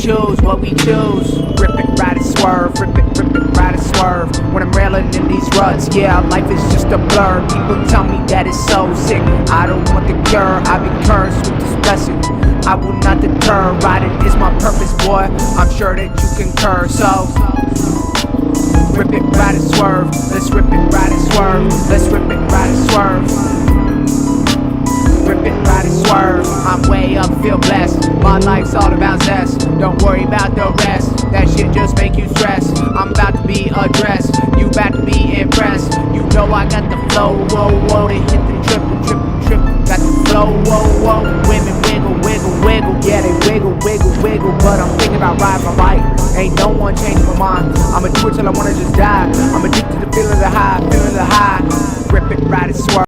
choose what we choose. Rip it, ride it, swerve. Rip it, ride it, swerve. When I'm railing in these ruts, yeah, life is just a blur. People tell me that it's so sick, I don't want the cure. I've been cursed with this blessing, I will not deter. Riding is my purpose, boy, I'm sure that you concur. So rip it, ride it, swerve. Let's rip it, ride it, swerve. Let's rip it, ride it, swerve. Rip it, ride it, swerve. I'm way up, feel blessed. My life's all about zest. Don't worry about the rest, that shit just make you stress. I'm about to be addressed, you about to be impressed. You know I got the flow, whoa, whoa. They hit the triple. Got the flow, whoa, whoa. Women wiggle, wiggle, wiggle. Yeah, they wiggle, wiggle, wiggle. But I'm thinking about riding my bike. Ain't no one changing my mind. I'ma do it till I wanna just die. I'm addicted to feeling the high, feeling the high. Rip it, ride it, swerve.